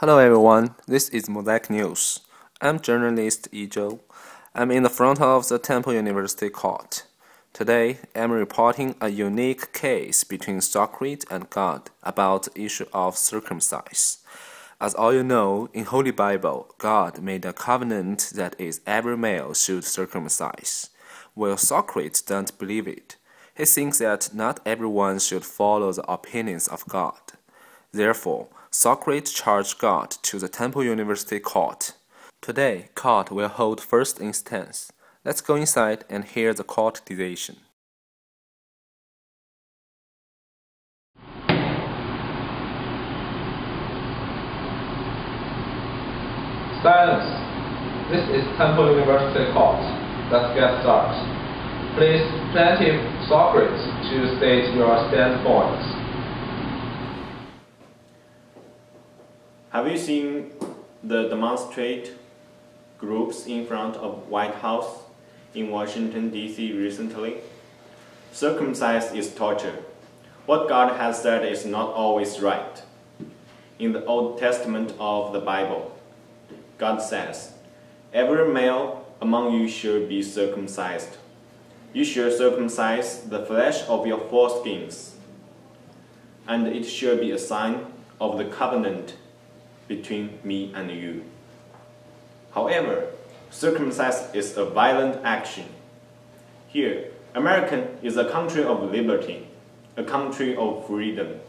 Hello everyone, this is Mosaic News. I'm journalist Yi. I'm in the front of the Temple University court. Today, I'm reporting a unique case between Socrates and God about the issue of circumcision. As all you know, in Holy Bible, God made a covenant that is every male should circumcise, while Socrates don't believe it. He thinks that not everyone should follow the opinions of God. Therefore, Socrates charged God to the Temple University court. Today, court will hold first instance. Let's go inside and hear the court decision. Silence. This is Temple University court. Let's get started. Please, plaintiff Socrates, to state your standpoints. Have you seen the demonstrate groups in front of White House in Washington, D.C. recently? Circumcision is torture. What God has said is not always right. In the Old Testament of the Bible, God says, "Every male among you should be circumcised. You should circumcise the flesh of your foreskins, and it should be a sign of the covenant between me and you." However, circumcision is a violent action. Here, America is a country of liberty, a country of freedom.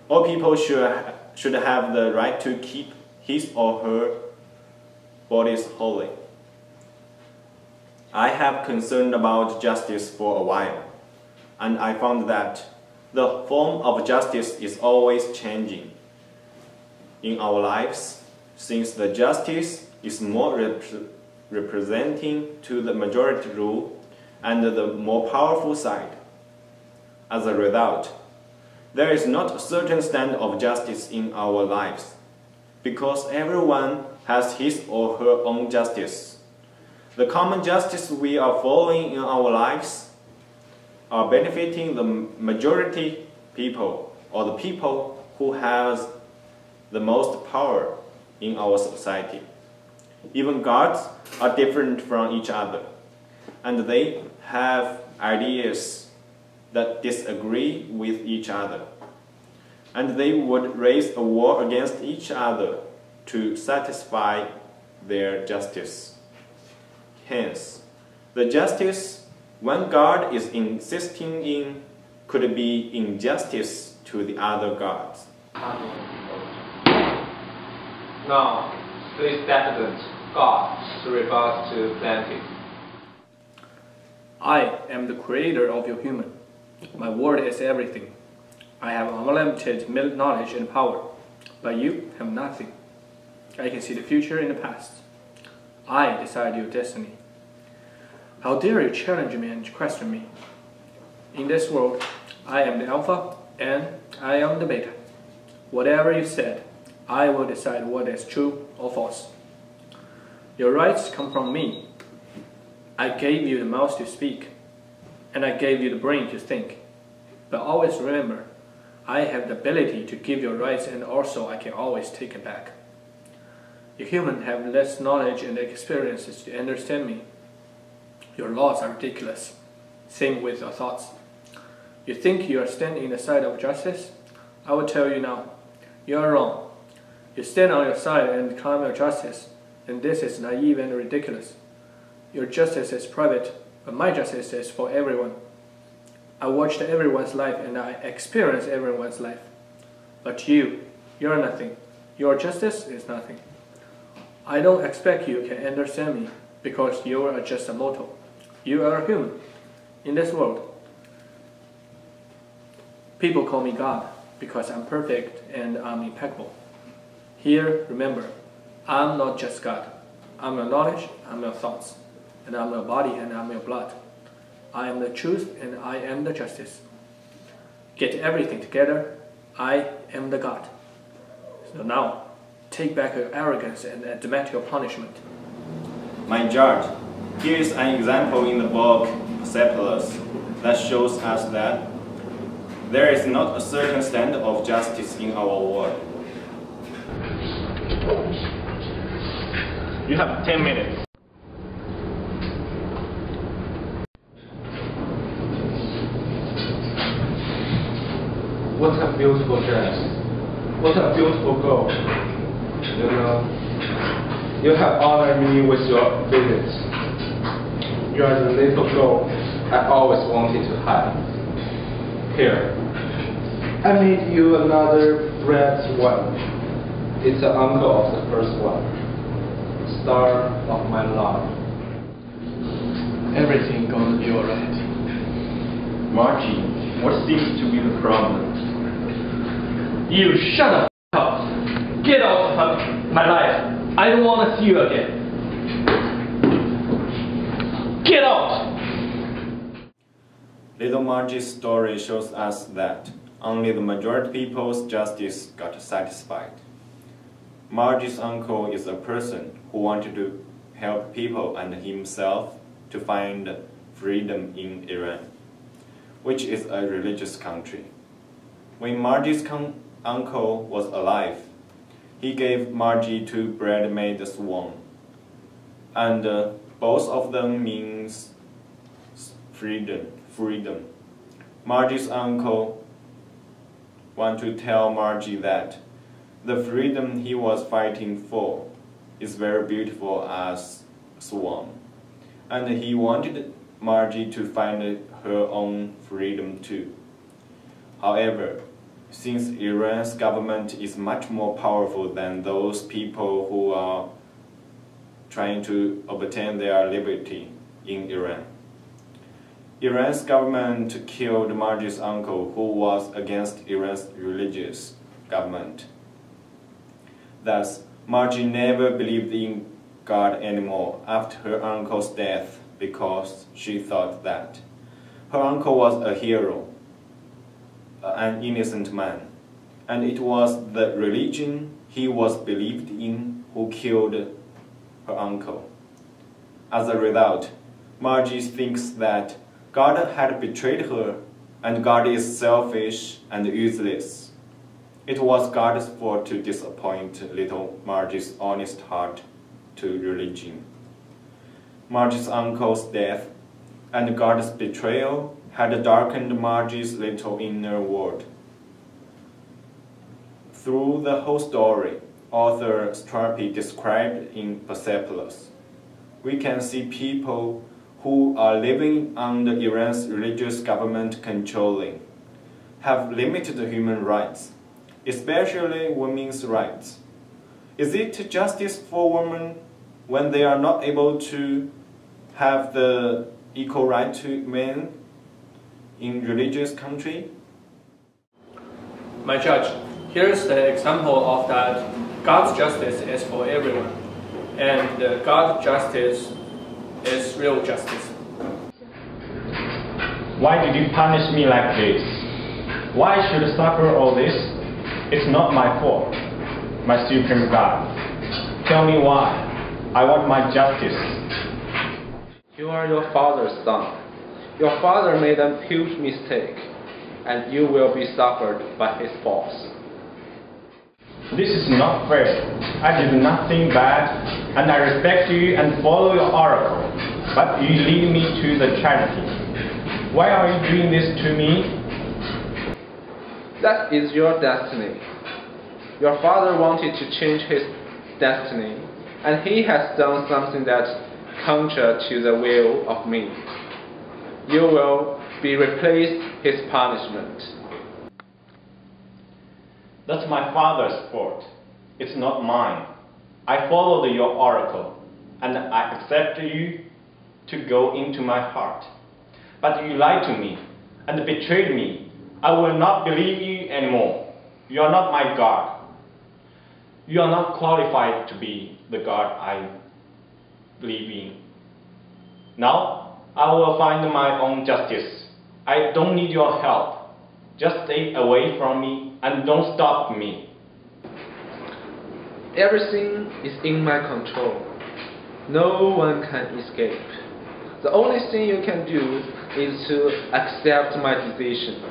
All people should have the right to keep his or her bodies holy. I have concerned about justice for a while, and I found that the form of justice is always changing in our lives, since the justice is more representing to the majority rule and the more powerful side. As a result, there is not a certain standard of justice in our lives, because everyone has his or her own justice. The common justice we are following in our lives are benefiting the majority people, or the people who has the most power in our society. Even gods are different from each other, and they have ideas that disagree with each other, and they would raise a war against each other to satisfy their justice. Hence, the justice one God is insisting in could be injustice to the other gods. Now, please Defendant God to rebut to plaintiff. I am the creator of your human. My word is everything. I have unlimited knowledge and power, but you have nothing. I can see the future in the past. I decide your destiny. How dare you challenge me and question me? In this world, I am the alpha and I am the beta. Whatever you said, I will decide what is true or false. Your rights come from me. I gave you the mouth to speak, and I gave you the brain to think. But always remember, I have the ability to give you rights, and also I can always take it back. You humans have less knowledge and experiences to understand me. Your laws are ridiculous. Same with your thoughts. You think you are standing in the side of justice? I will tell you now, you are wrong. You stand on your side and claim your justice, and this is naive and ridiculous. Your justice is private, but my justice is for everyone. I watched everyone's life and I experienced everyone's life. But you're nothing. Your justice is nothing. I don't expect you can understand me, because you are just a mortal. You are a human. In this world, people call me God because I'm perfect and I'm impeccable. Here, remember, I'm not just God. I'm your knowledge, I'm your thoughts, and I'm your body and I'm your blood. I am the truth and I am the justice. Get everything together. I am the God. So now, take back your arrogance and admit your punishment. My judge, here is an example in the book Cephalus that shows us that there is not a certain standard of justice in our world. You have 10 minutes. What a beautiful dress. What a beautiful girl. You know, you have honored me with your visit. You are the little girl I always wanted to have. Here, I made you another bread one. It's the uncle of the first one. Star of my love. Everything gonna be alright. Margie, what seems to be the problem? You shut up! Get out of my life! I don't want to see you again. Get out! Little Margie's story shows us that only the majority people's justice got satisfied. Margie's uncle is a person who wanted to help people and himself to find freedom in Iran, which is a religious country. When Margie's uncle was alive, he gave Margie 2 bread-made swan, and both of them means freedom. Margie's uncle wanted to tell Margie that the freedom he was fighting for is very beautiful as swan, and he wanted Margie to find her own freedom too. However, since Iran's government is much more powerful than those people who are trying to obtain their liberty in Iran, Iran's government killed Margie's uncle, who was against Iran's religious government. Thus, Margie never believed in God anymore after her uncle's death because she thought that her uncle was a hero, an innocent man, and it was the religion he was believed in who killed her uncle. As a result, Margie thinks that God had betrayed her, and God is selfish and useless. It was God's fault to disappoint little Margie's honest heart to religion. Margie's uncle's death and God's betrayal had darkened Margie's little inner world. Through the whole story, author Strapi described in Persepolis, we can see people who are living under Iran's religious government controlling have limited human rights, especially women's rights. Is it justice for women when they are not able to have the equal right to men in religious country? My judge, here's the example of that God's justice is for everyone, and God's justice is real justice. Why did you punish me like this? Why should I suffer all this? It's not my fault, my supreme God. Tell me why. I want my justice. You are your father's son. Your father made a huge mistake, and you will be suffered by his faults. This is not fair. I did nothing bad, and I respect you and follow your oracle. But you lead me to the tragedy. Why are you doing this to me? That is your destiny. Your father wanted to change his destiny, and he has done something that's contrary to the will of me. You will be replaced his punishment. That's my father's fault. It's not mine. I followed your oracle, and I accept you to go into my heart. But you lied to me and betrayed me. I will not believe you anymore. You are not my God. You are not qualified to be the God I believe in. Now, I will find my own justice. I don't need your help. Just stay away from me and don't stop me. Everything is in my control. No one can escape. The only thing you can do is to accept my decision.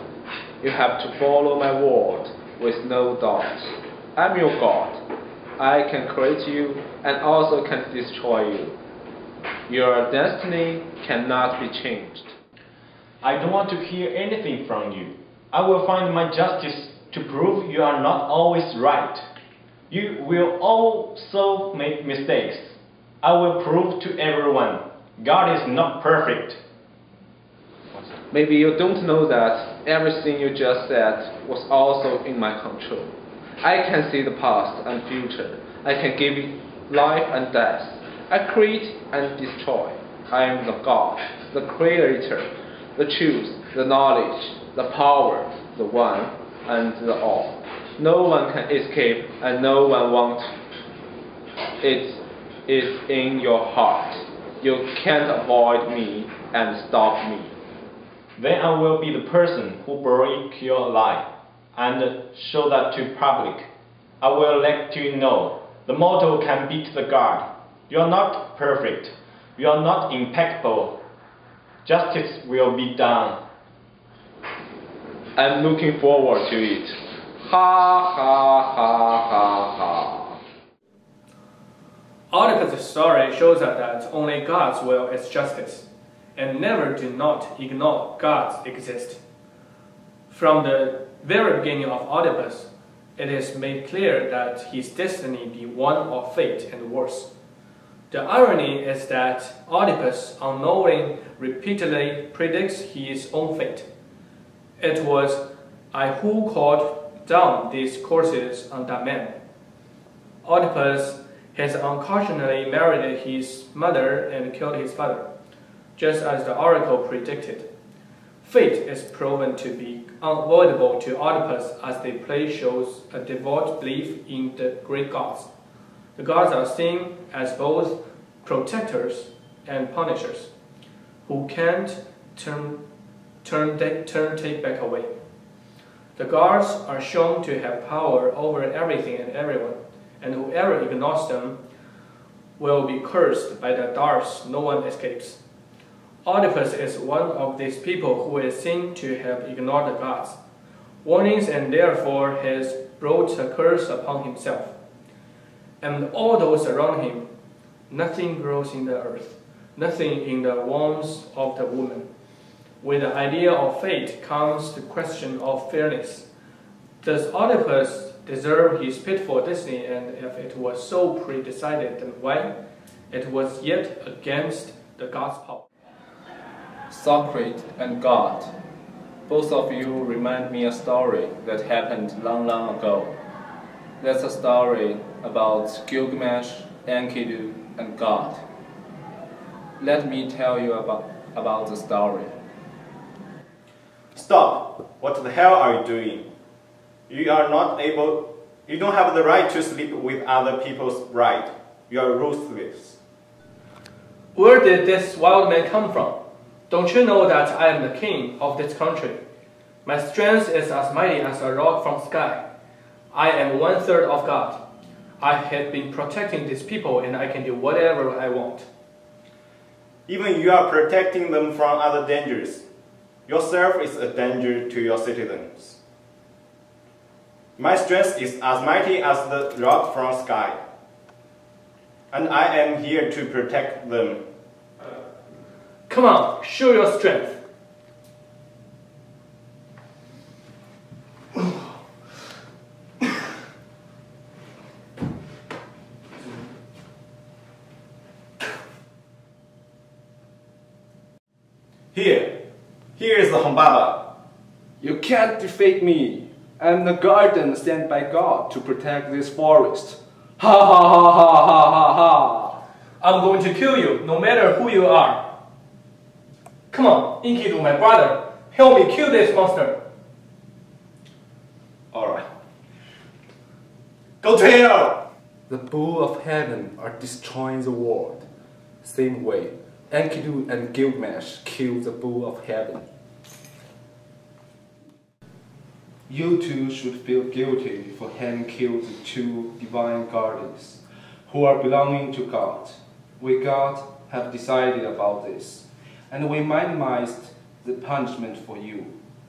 You have to follow my word with no doubt. I'm your God. I can create you and also can destroy you. Your destiny cannot be changed. I don't want to hear anything from you. I will find my justice to prove you are not always right. You will also make mistakes. I will prove to everyone, God is not perfect. Maybe you don't know that everything you just said was also in my control. I can see the past and future. I can give you life and death. I create and destroy. I am the God, the creator, the truth, the knowledge, the power, the one and the all. No one can escape and no one wants. It is in your heart. You can't avoid me and stop me. Then I will be the person who break your lie and show that to public. I will let you know the mortal can beat the God. You are not perfect. You are not impeccable. Justice will be done. I'm looking forward to it. Ha ha ha ha ha. Oedipus' story shows us that only God's will is justice, and never do not ignore God's exist. From the very beginning of Oedipus, it is made clear that his destiny be one of fate and worse. The irony is that Oedipus, unknowing, repeatedly predicts his own fate. It was I who called down these curses on that man. Oedipus has unconsciously married his mother and killed his father, just as the oracle predicted. Fate is proven to be unavoidable to Oedipus as the play shows a devout belief in the great gods. The gods are seen as both protectors and punishers, who can't take back away. The gods are shown to have power over everything and everyone, and whoever ignores them will be cursed by the darts no one escapes. Oedipus is one of these people who is seen to have ignored the gods' warnings and therefore has brought a curse upon himself. And all those around him, nothing grows in the earth, nothing in the wombs of the woman. With the idea of fate comes the question of fairness. Does Oedipus deserve his pitiful destiny, and if it was so pre-decided, then why? It was yet against the gods' power. Socrates and God. Both of you remind me a story that happened long, long ago. That's a story about Gilgamesh, Enkidu, and God. Let me tell you about the story. Stop! What the hell are you doing? You don't have the right to sleep with other people's bride. You are ruthless. Where did this wild man come from? Don't you know that I am the king of this country? My strength is as mighty as a rock from sky. I am 1/3 of God. I have been protecting these people and I can do whatever I want. Even you are protecting them from other dangers. Yourself is a danger to your citizens. My strength is as mighty as the rock from sky. And I am here to protect them. Come on, show your strength. Here is the Humbaba. You can't defeat me. I'm the guardian sent by God to protect this forest. Ha ha ha ha ha ha ha. I'm going to kill you, no matter who you are. Come on, Enkidu, my brother. Help me kill this monster. Alright. Go to hell! The bull of heaven are destroying the world. Same way, Enkidu and Gilgamesh killed the bull of heaven. You two should feel guilty for having killed the two divine guardians who are belonging to God. We God have decided about this, and we minimized the punishment for you.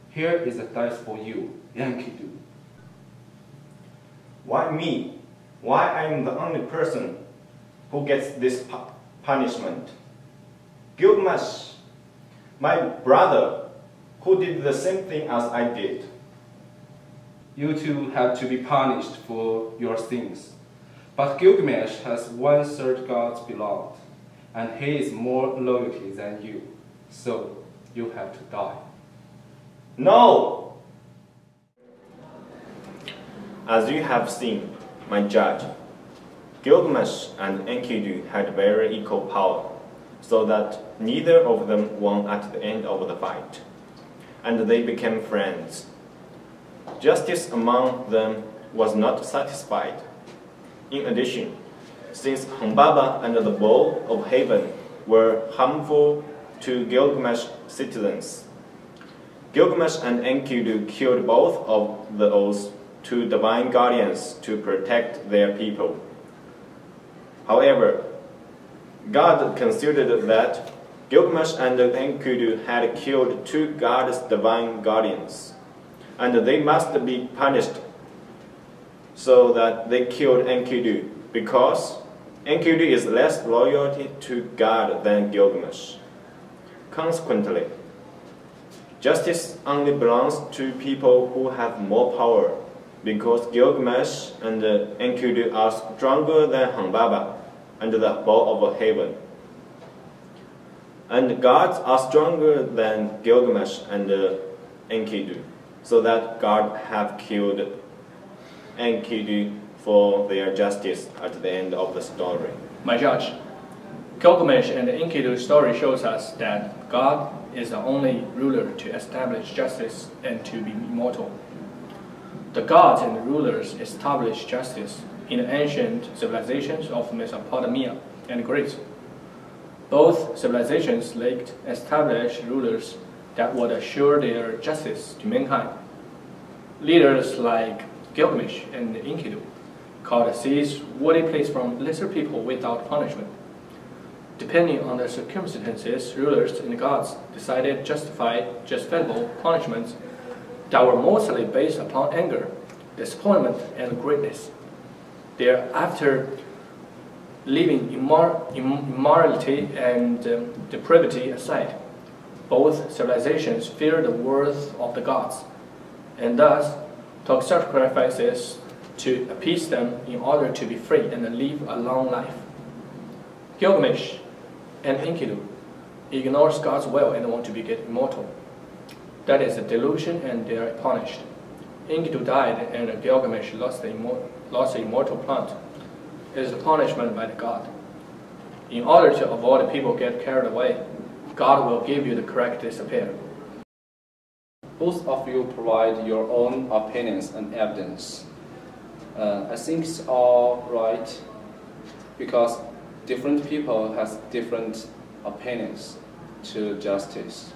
Here is a dice for you, Enkidu. Why me? why I'm the only person who gets this punishment. Gilgamesh, my brother, who did the same thing as I did. You two have to be punished for your sins. But Gilgamesh has 1/3 God's beloved, and he is more loyalty than you, so you have to die. No! As you have seen, my judge, Gilgamesh and Enkidu had very equal power, so that neither of them won at the end of the fight, and they became friends. Justice among them was not satisfied. In addition, since Humbaba and the Bowl of Heaven were harmful to Gilgamesh citizens, Gilgamesh and Enkidu killed both of those two divine guardians to protect their people. However, God considered that Gilgamesh and Enkidu had killed two gods' divine guardians, and they must be punished, so that they killed Enkidu, because Enkidu is less loyalty to God than Gilgamesh. Consequently, justice only belongs to people who have more power, because Gilgamesh and Enkidu are stronger than Humbaba and the Bowl of Heaven. And gods are stronger than Gilgamesh and Enkidu, so that God have killed Enkidu for their justice at the end of the story. My judge, Gilgamesh and the Enkidu story shows us that God is the only ruler to establish justice and to be immortal. The gods and the rulers established justice in the ancient civilizations of Mesopotamia and Greece. Both civilizations lacked established rulers that would assure their justice to mankind. Leaders like Gilgamesh and Enkidu called the seas what a place from lesser people without punishment. Depending on the circumstances, rulers and gods decided justifiable punishments that were mostly based upon anger, disappointment, and greatness. Thereafter, leaving immorality and depravity aside, both civilizations feared the wrath of the gods, and thus took sacrifices to appease them in order to be free and live a long life. Gilgamesh and Enkidu ignores God's will and want to be immortal. That is a delusion, and they are punished. Enkidu died, and Gilgamesh lost the immortal plant. It is the punishment by the god. In order to avoid people get carried away, God will give you the correct disappear. Both of you provide your own opinions and evidence. I think it's all right because different people have different opinions to justice.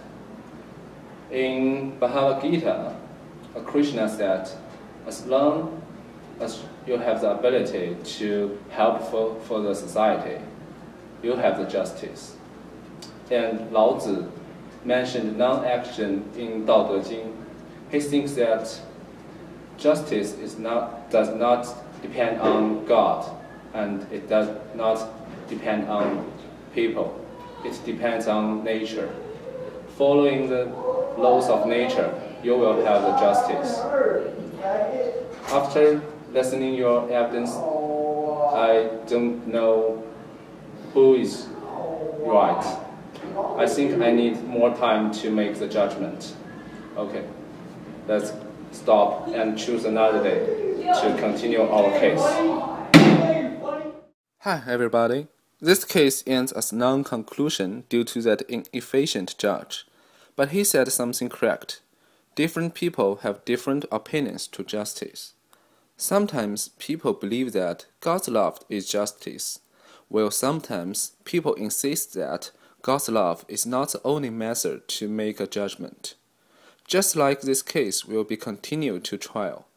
In Bhagavad Gita, Krishna said, as long as you have the ability to help for the society, you have the justice. And Lao Tzu mentioned non-action in Dao De Jing. He thinks that justice does not depend on God, and it does not depend on people. It depends on nature. Following the laws of nature, you will have the justice. After listening your evidence, I don't know who is right. I think I need more time to make the judgment. Okay, let's stop and choose another day to continue our case. Hi everybody. This case ends as non-conclusion due to that inefficient judge. But he said something correct. Different people have different opinions to justice. Sometimes people believe that God's love is justice, while sometimes people insist that God's love is not the only method to make a judgment. Just like this case will be continued to trial,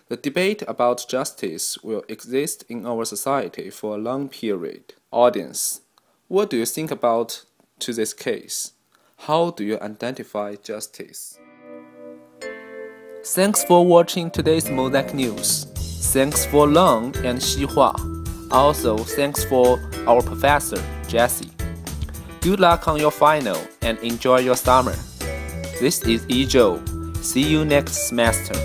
the debate about justice will exist in our society for a long period. Audience, what do you think about to this case? How do you identify justice? Thanks for watching today's Mosaic News. Thanks for Long and Xihua. Also, thanks for our professor, Jessie. Good luck on your final and enjoy your summer. This is Izhou. See you next semester.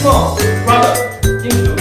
Come on, brother, into